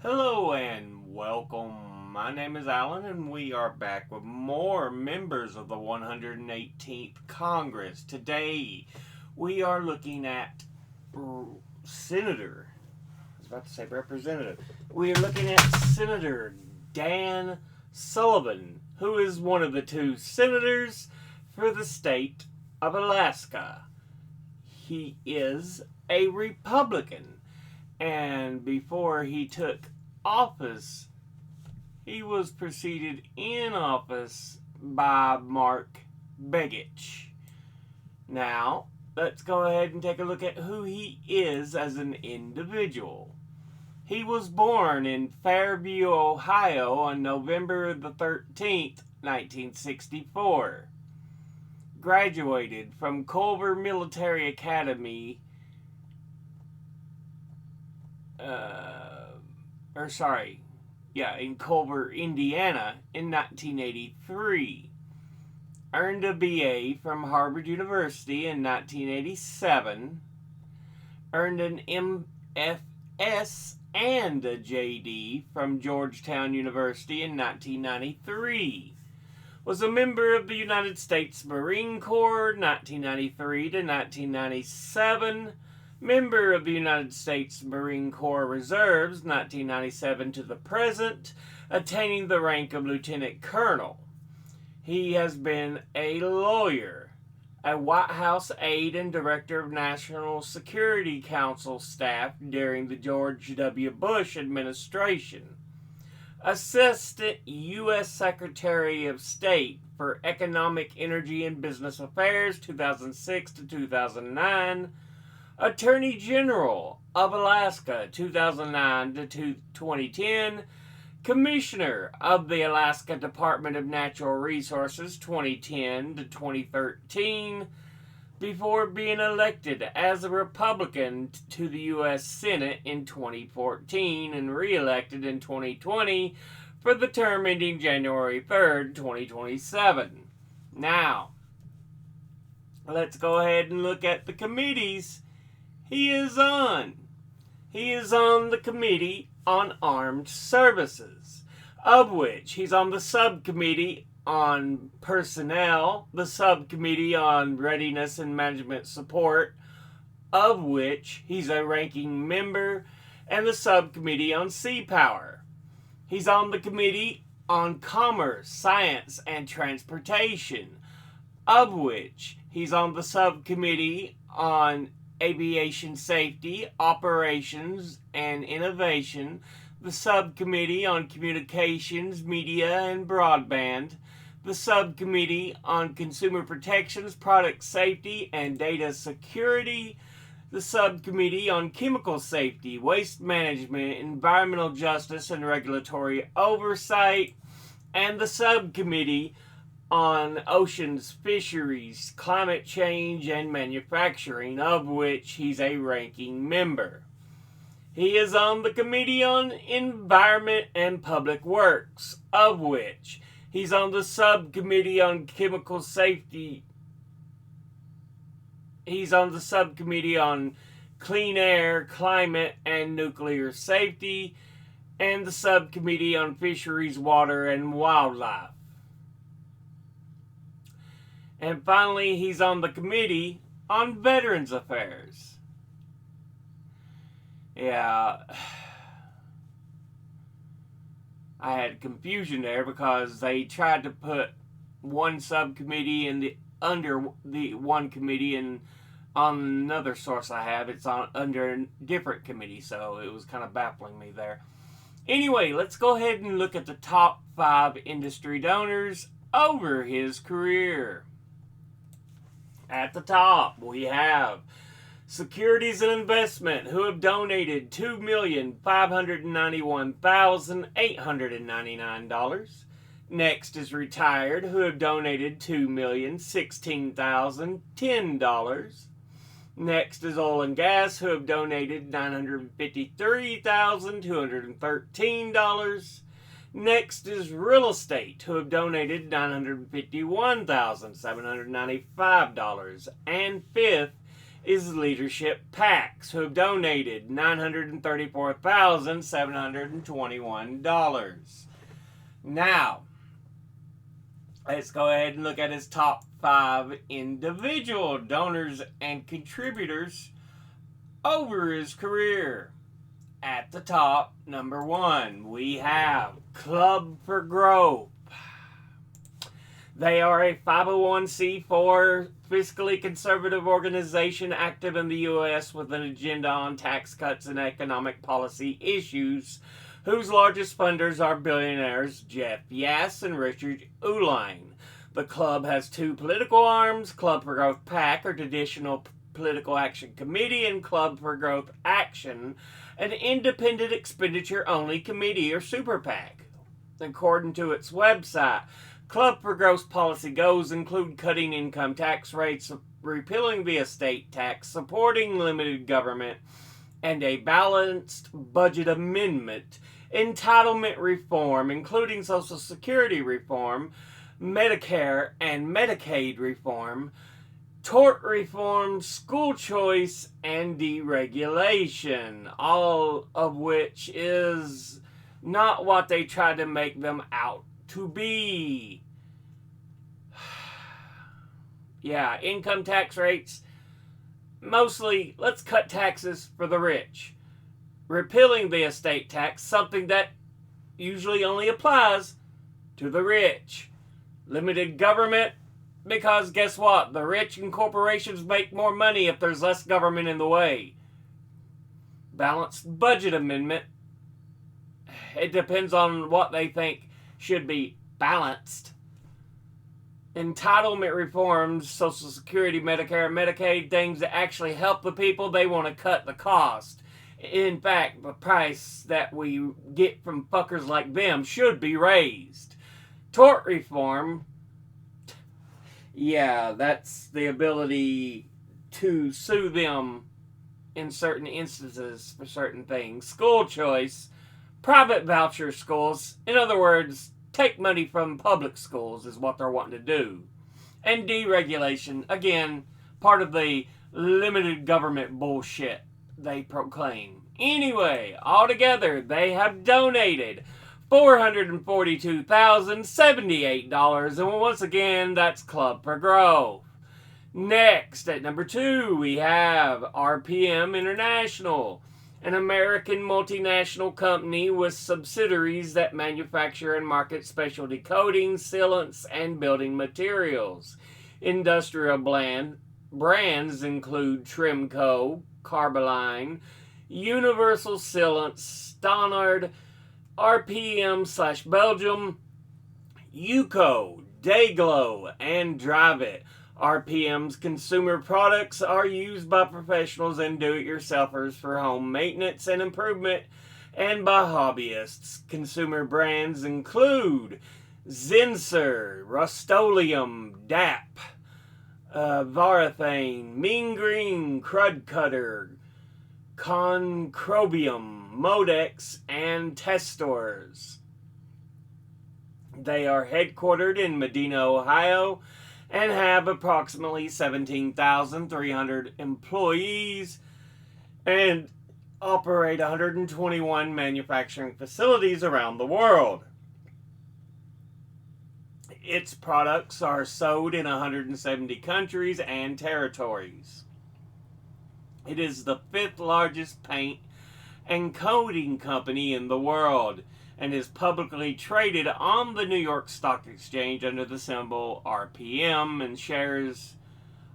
Hello and welcome. My name is Alan, and we are back with more members of the 118th Congress. Today, we are looking at Senator. I was about to say Representative. We are looking at Senator Dan Sullivan, who is one of the two senators for the state of Alaska. He is a Republican. And before he took office, he was preceded in office by Mark Begich. Now, let's go ahead and take a look at who he is as an individual. He was born in Fairview, Ohio on November the 13th, 1964. Graduated from Culver Military Academy in Culver, Indiana in 1983. Earned a BA from Harvard University in 1987. Earned an MFS and a JD from Georgetown University in 1993. Was a member of the United States Marine Corps 1993 to 1997. Member of the United States Marine Corps Reserves 1997 to the present, attaining the rank of Lieutenant Colonel. He has been a lawyer, a White House aide and Director of National Security Council staff during the George W. Bush administration. Assistant U.S. Secretary of State for Economic, Energy, and Business Affairs 2006 to 2009. Attorney General of Alaska 2009 to 2010, Commissioner of the Alaska Department of Natural Resources 2010 to 2013, before being elected as a Republican to the U.S. Senate in 2014 and re-elected in 2020 for the term ending January 3rd, 2027. Now, let's go ahead and look at the committees he is on. He is on the Committee on Armed Services, of which he's on the Subcommittee on Personnel, the Subcommittee on Readiness and Management Support, of which he's a ranking member, and the Subcommittee on Sea Power. He's on the Committee on Commerce, Science, and Transportation, of which he's on the Subcommittee on Aviation Safety, Operations, and Innovation, the Subcommittee on Communications, Media, and Broadband, the Subcommittee on Consumer Protections, Product Safety, and Data Security, the Subcommittee on Chemical Safety, Waste Management, Environmental Justice, and Regulatory Oversight, and the Subcommittee on Oceans, Fisheries, Climate Change, and Manufacturing, of which he's a ranking member. He is on the Committee on Environment and Public Works, of which he's on the Subcommittee on Chemical Safety. He's on the Subcommittee on Clean Air, Climate, and Nuclear Safety, and the Subcommittee on Fisheries, Water, and Wildlife. And finally, he's on the Committee on Veterans Affairs. Yeah, I had confusion there because they tried to put one subcommittee under the one committee, and on another source I have, it's under a different committee, so it was kind of baffling me there. Anyway, let's go ahead and look at the top 5 industry donors over his career. At the top, we have Securities and Investment, who have donated $2,591,899. Next is Retired, who have donated $2,016,010. Next is Oil and Gas, who have donated $953,213. Next is Real Estate, who have donated $951,795. And fifth is leadership PACs, who have donated $934,721. Now, let's go ahead and look at his top 5 individual donors and contributors over his career. At the top, number 1, we have Club for Growth. They are a 501c4 fiscally conservative organization active in the U.S. with an agenda on tax cuts and economic policy issues, whose largest funders are billionaires Jeff Yass and Richard Uihlein. The club has 2 political arms, Club for Growth PAC, or Traditional Political Action Committee, and Club for Growth Action, an independent expenditure-only committee, or Super PAC. According to its website, Club for Growth's policy goals include cutting income tax rates, repealing the estate tax, supporting limited government, and a balanced budget amendment, entitlement reform, including Social Security reform, Medicare and Medicaid reform, tort reform, school choice, and deregulation, all of which is not what they try to make them out to be. Yeah, income tax rates, mostly, let's cut taxes for the rich. Repealing the estate tax, something that usually only applies to the rich. Limited government, because guess what? The rich and corporations make more money if there's less government in the way. Balanced budget amendment. It depends on what they think should be balanced. Entitlement reforms, Social Security, Medicare, and Medicaid, things that actually help the people, they want to cut the cost. In fact, the price that we get from fuckers like them should be raised. Tort reform, yeah, that's the ability to sue them in certain instances for certain things. School choice, private voucher schools, in other words, take money from public schools is what they're wanting to do. And deregulation, again, part of the limited government bullshit they proclaim. Anyway, altogether, they have donated $442,078, and once again, that's Club for Growth. Next, at number 2, we have RPM International, an American multinational company with subsidiaries that manufacture and market specialty coatings, sealants, and building materials. Industrial brands include Trimco, Carboline, Universal Sealants, Stannard, RPM/Belgium, UCO, Dayglow, and Drive It. RPM's consumer products are used by professionals and do-it-yourselfers for home maintenance and improvement, and by hobbyists. Consumer brands include Zinsser, Rust-Oleum, DAP, Varathane, Mean Green, Crud Cutter, Concrobium, Modex, and Testors. They are headquartered in Medina, Ohio, and have approximately 17,300 employees and operate 121 manufacturing facilities around the world. Its products are sold in 170 countries and territories. It is the 5th largest paint and coating company in the world and is publicly traded on the New York Stock Exchange under the symbol RPM, and shares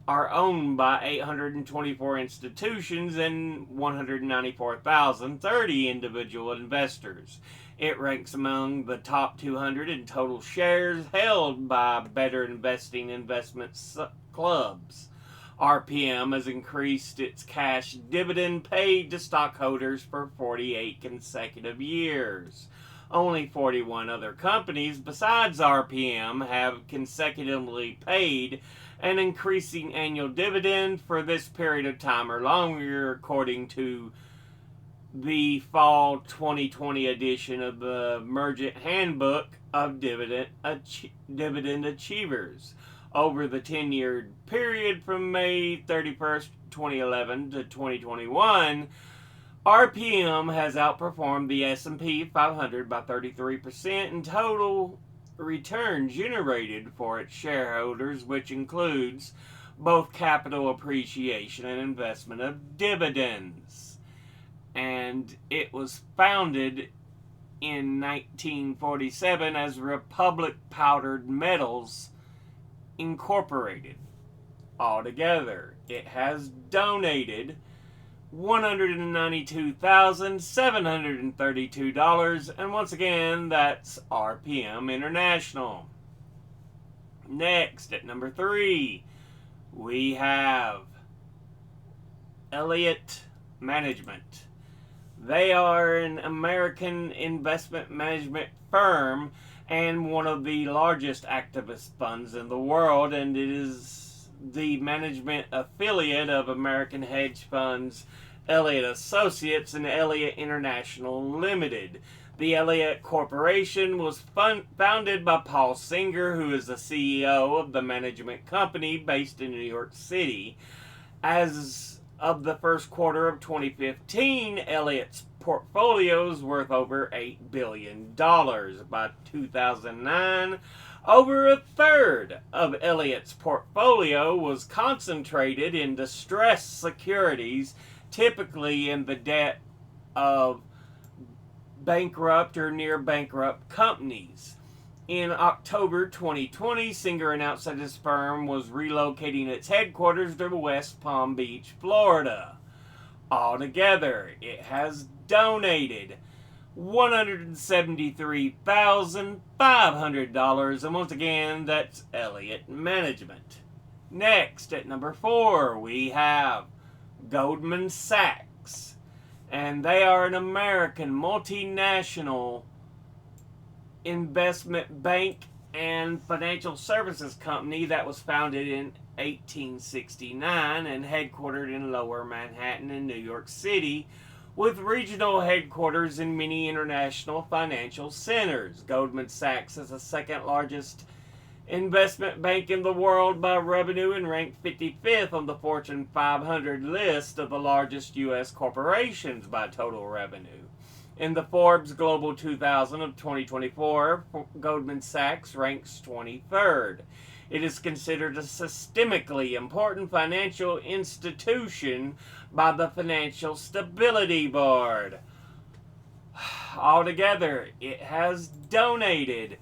are owned by 824 institutions and 194,030 individual investors. It ranks among the top 200 in total shares held by Better Investing investment clubs. RPM has increased its cash dividend paid to stockholders for 48 consecutive years. Only 41 other companies besides RPM have consecutively paid an increasing annual dividend for this period of time or longer, according to the fall 2020 edition of the Mergent Handbook of Dividend Achievers. Over the 10-year period from May 31st, 2011 to 2021, RPM has outperformed the S&P 500 by 33% in total return generated for its shareholders, which includes both capital appreciation and investment of dividends. And it was founded in 1947 as Republic Powdered Metals Incorporated. Altogether, it has donated $192,732, and once again, that's RPM International. Next, at number 3, we have Elliott Management. They are an American investment management firm and one of the largest activist funds in the world, and it is the management affiliate of American hedge funds Elliott Associates and Elliott International Limited. The Elliott Corporation was founded by Paul Singer, who is the CEO of the management company based in New York City. As of the first quarter of 2015, Elliott's portfolio is worth over $8 billion. By 2009, over a third of Elliott's portfolio was concentrated in distressed securities, typically in the debt of bankrupt or near bankrupt companies. In October 2020, Singer announced that his firm was relocating its headquarters to West Palm Beach, Florida. Altogether, it has donated $173,500, and once again, that's Elliott Management. Next, at number 4, we have Goldman Sachs, and they are an American multinational investment bank and financial services company that was founded in 1869 and headquartered in Lower Manhattan in New York City, with regional headquarters in many international financial centers. Goldman Sachs is the second largest investment bank in the world by revenue and ranked 55th on the Fortune 500 list of the largest U.S. corporations by total revenue. In the Forbes Global 2000 of 2024, Goldman Sachs ranks 23rd. It is considered a systemically important financial institution by the Financial Stability Board. Altogether, it has donated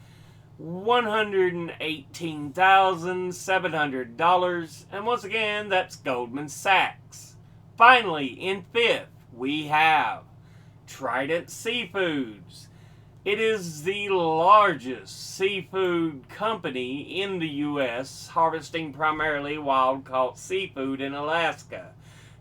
$118,700, and once again, that's Goldman Sachs. Finally, in 5th, we have Trident Seafoods. It is the largest seafood company in the U.S., harvesting primarily wild-caught seafood in Alaska.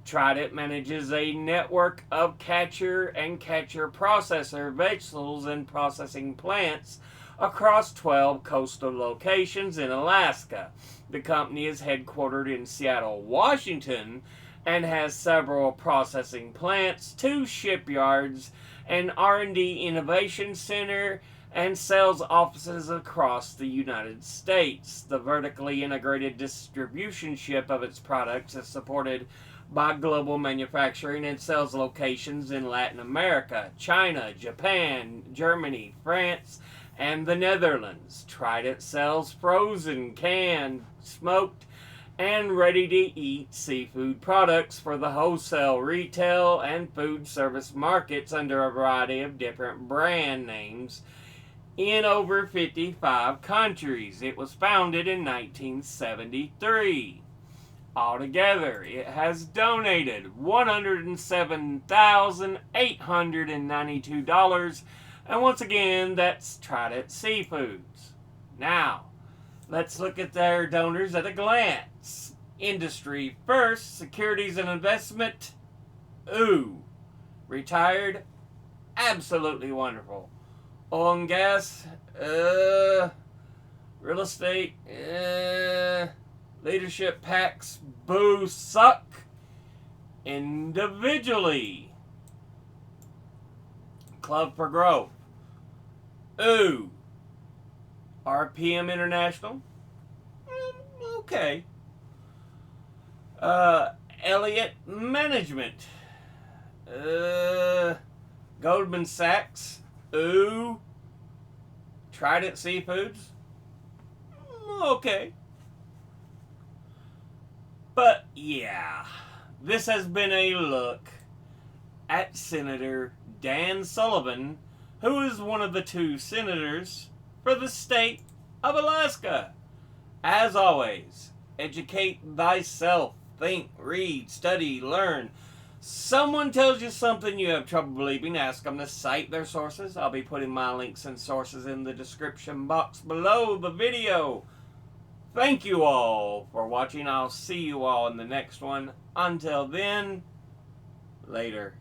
Trident manages a network of catcher and catcher processor vessels and processing plants across 12 coastal locations in Alaska. The company is headquartered in Seattle, Washington, and has several processing plants, 2 shipyards, an R&D innovation center, and sales offices across the United States. The vertically integrated distribution ship of its products is supported by global manufacturing and sales locations in Latin America, China, Japan, Germany, France, and the Netherlands. Trident sells frozen, canned, smoked, and ready-to-eat seafood products for the wholesale, retail, and food service markets under a variety of different brand names in over 55 countries. It was founded in 1973. Altogether, it has donated $107,892, and once again, that's Trident Seafoods. Now, let's look at their donors at a glance. Industry first, securities and investment. Ooh. Retired. Absolutely wonderful. Oil and gas. Real estate. Leadership packs. Boo. Suck. Individually. Club for Growth. Ooh. RPM International. Okay. Elliott Management. Goldman Sachs. Ooh. Trident Seafoods. Okay. But yeah, this has been a look at Senator Dan Sullivan, who is one of the 2 senators for the state of Alaska. As always, educate thyself. Think, read, study, learn. Someone tells you something you have trouble believing, ask them to cite their sources. I'll be putting my links and sources in the description box below the video. Thank you all for watching. I'll see you all in the next one. Until then, later.